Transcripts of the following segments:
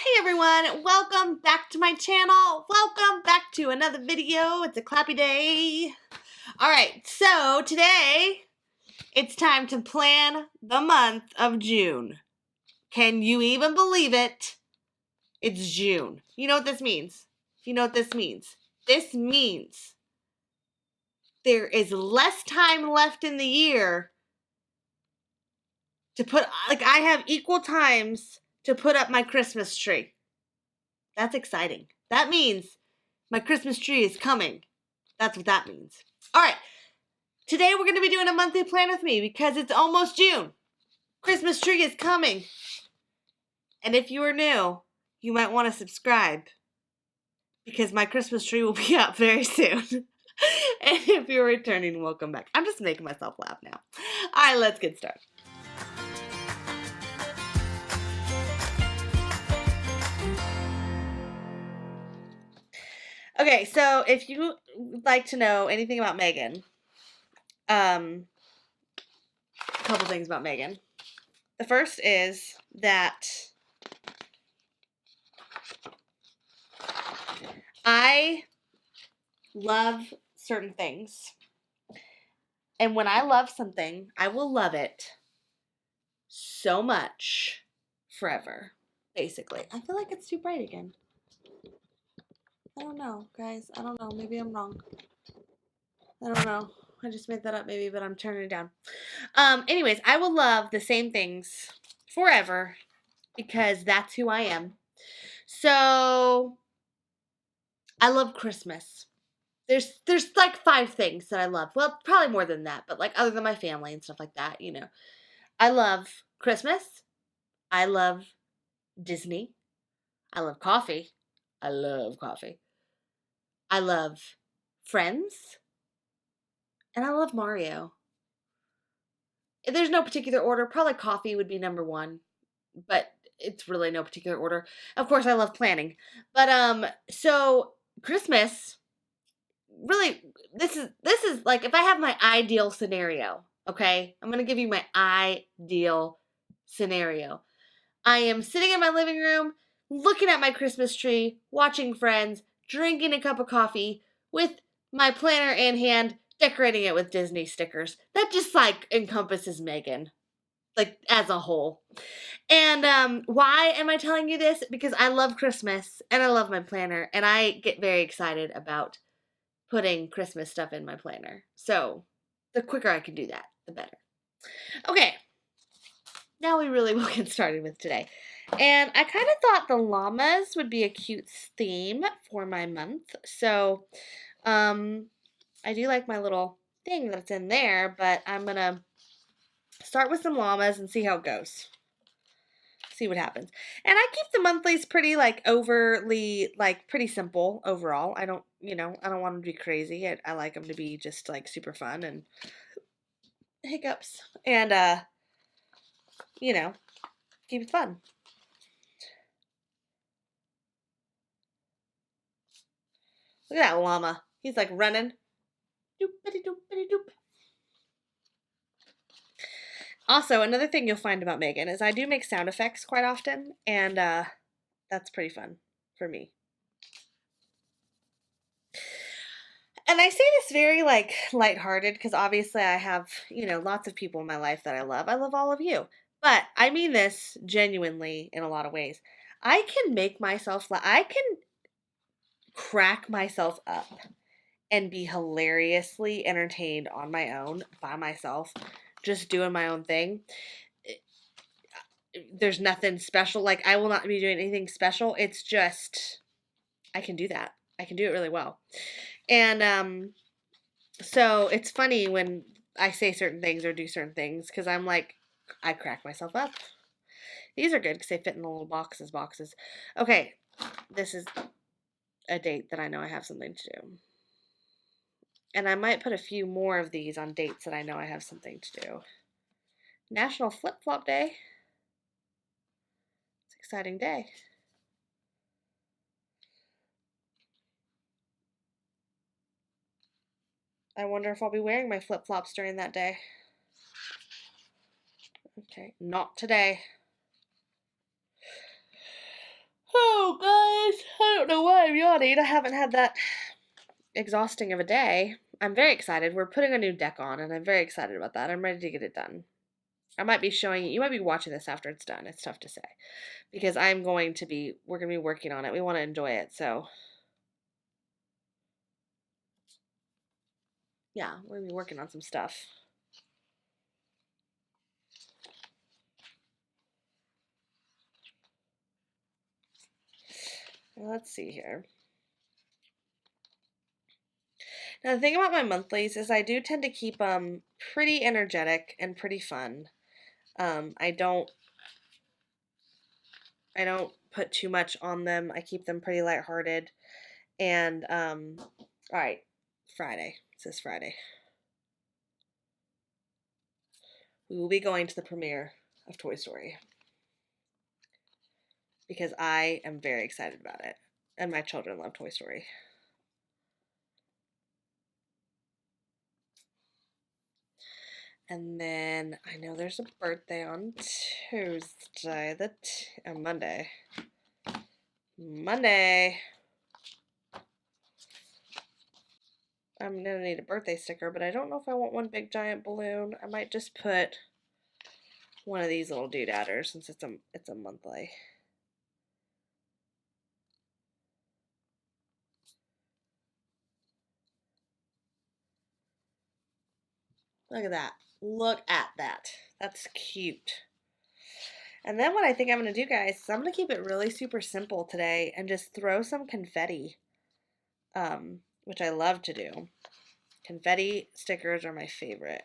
Hey everyone, welcome back to my channel. Welcome back to another video. It's a clappy day. Alright, so today it's time to plan the month of June. Can you even believe it? It's June. You know what this means? You know what this means? This means there is less time left in the year to put, I have equal times to put up my Christmas tree. That's exciting. That means my Christmas tree is coming. That's what that means. All right. Today we're going to be doing a monthly plan with me because it's almost June. Christmas tree is coming. And if you are new, you might want to subscribe because my Christmas tree will be up very soon. And if you're returning, welcome back. I'm just making myself laugh now. All right, let's get started. Okay, so if you would like to know anything about Megan, a couple things about Megan. The first is that I love certain things. And when I love something, I will love it so much forever, basically. I feel like it's too bright again. I don't know, guys. I don't know. Maybe I'm wrong. I don't know. I just made that up maybe, but I'm turning it down. Anyways, I will love the same things forever because that's who I am. So I love Christmas. There's like 5 things that I love. Well, probably more than that, but like other than my family and stuff like that, you know. I love Christmas. I love Disney. I love coffee. I love coffee. I love Friends. And I love Mario. There's no particular order. Probably coffee would be number 1, but it's really no particular order. Of course, I love planning. But so Christmas, really, this is like if I have my ideal scenario, okay? I'm going to give you my ideal scenario. I am sitting in my living room, looking at my Christmas tree, watching Friends, drinking a cup of coffee with my planner in hand, decorating it with Disney stickers. That just like encompasses Megan, like as a whole. And why am I telling you this? Because I love Christmas and I love my planner and I get very excited about putting Christmas stuff in my planner. So the quicker I can do that, the better. Okay, now we really will get started with today. And I kind of thought the llamas would be a cute theme for my month. So I do like my little thing that's in there, but I'm going to start with some llamas and see how it goes. See what happens. And I keep the monthlies pretty like overly like pretty simple overall. I don't want them to be crazy. I like them to be just like super fun and hiccups and keep it fun. Look at that llama. He's like running. Doop-a-dee-doop-a-dee-doop. Also, another thing you'll find about Megan is I do make sound effects quite often, and that's pretty fun for me. And I say this very like lighthearted because obviously I have, lots of people in my life that I love. I love all of you. But I mean this genuinely in a lot of ways. I can make myself I can crack myself up and be hilariously entertained on my own by myself, just doing my own thing. There's nothing special. Like I will not be doing anything special. It's just I can do that. I can do it really well. And so it's funny when I say certain things or do certain things because I'm like, I crack myself up. These are good because they fit in the little boxes. Okay, this is a date that I know I have something to do. And I might put a few more of these on dates that I know I have something to do. National Flip-Flop Day. It's an exciting day. I wonder if I'll be wearing my flip-flops during that day. Okay, not today. I'm yawning. I haven't had that exhausting of a day. I'm very excited. We're putting a new deck on, and I'm very excited about that. I'm ready to get it done. I might be showing you. You might be watching this after it's done. It's tough to say because we're going to be working on it. We want to enjoy it, so yeah, we're gonna be working on some stuff. Let's see here. Now, the thing about my monthlies is I do tend to keep them pretty energetic and pretty fun. I don't put too much on them. I keep them pretty lighthearted. And all right, Friday. It says Friday. We will be going to the premiere of Toy Story because I am very excited about it, and my children love Toy Story. And then I know there's a birthday on Tuesday, Monday. Monday. I'm gonna need a birthday sticker, but I don't know if I want one big giant balloon. I might just put one of these little doodadders since it's a monthly. Look at that. Look at that. That's cute. And then what I think I'm going to do, guys, is I'm going to keep it really super simple today and just throw some confetti, which I love to do. Confetti stickers are my favorite.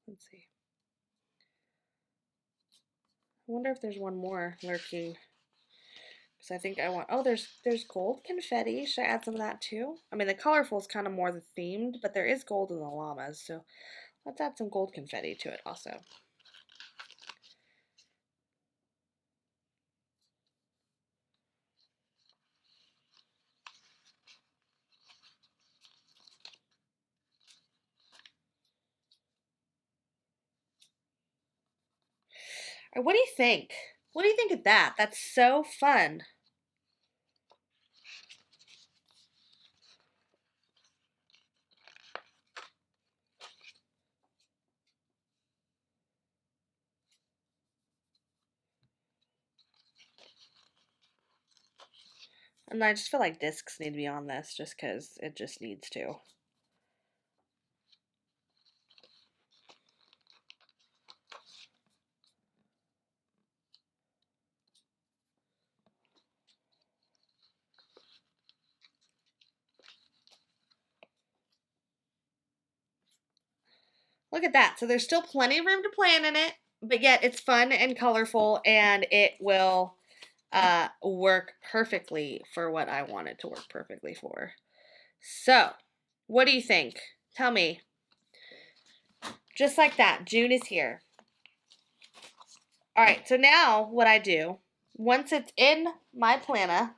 Let's see. I wonder if there's one more lurking. Because I think I want, oh, there's gold confetti. Should I add some of that too? I mean, the colorful is kind of more the themed, but there is gold in the llamas, so let's add some gold confetti to it also. What do you think? What do you think of that? That's so fun. And I just feel like discs need to be on this just because it just needs to. Look at that. So there's still plenty of room to plan in it, but yet it's fun and colorful, and it will work perfectly for what I want it to work perfectly for. So, what do you think? Tell me. Just like that, June is here. All right, so now what I do, once it's in my planner,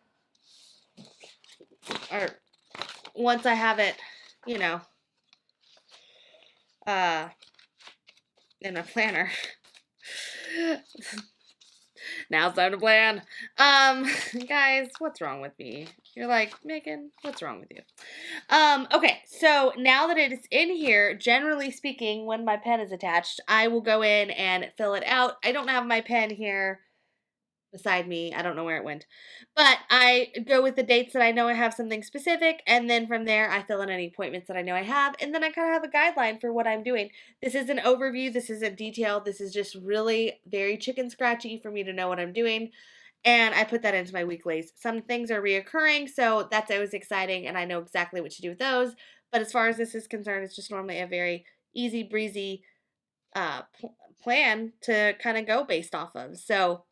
or once I have it, you know, in a planner. Now it's time to plan. Guys, what's wrong with me? You're like, Megan, what's wrong with you? Okay, so now that it is in here, generally speaking, when my pen is attached, I will go in and fill it out. I don't have my pen here beside me. I don't know where it went. But I go with the dates that I know I have something specific, and then from there I fill in any appointments that I know I have, and then I kind of have a guideline for what I'm doing. This is an overview. This isn't detailed. This is just really very chicken scratchy for me to know what I'm doing. And I put that into my weeklies. Some things are reoccurring, so that's always exciting, and I know exactly what to do with those. But as far as this is concerned, it's just normally a very easy breezy plan to kind of go based off of. So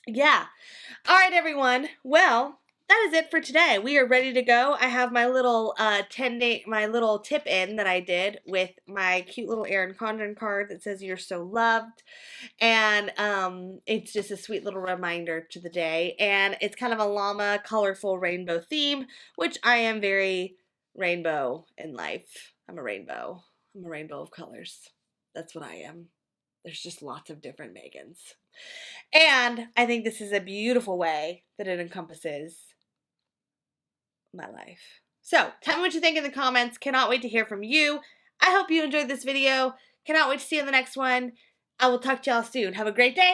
yeah. All right, everyone. Well, that is it for today. We are ready to go. I have my little 10-day, my little tip in that I did with my cute little Erin Condren card that says "You're so loved," and it's just a sweet little reminder to the day. And it's kind of a llama, colorful rainbow theme, which I am very rainbow in life. I'm a rainbow. I'm a rainbow of colors. That's what I am. There's just lots of different Megans. And I think this is a beautiful way that it encompasses my life. So, tell me what you think in the comments. Cannot wait to hear from you. I hope you enjoyed this video. Cannot wait to see you in the next one. I will talk to y'all soon. Have a great day.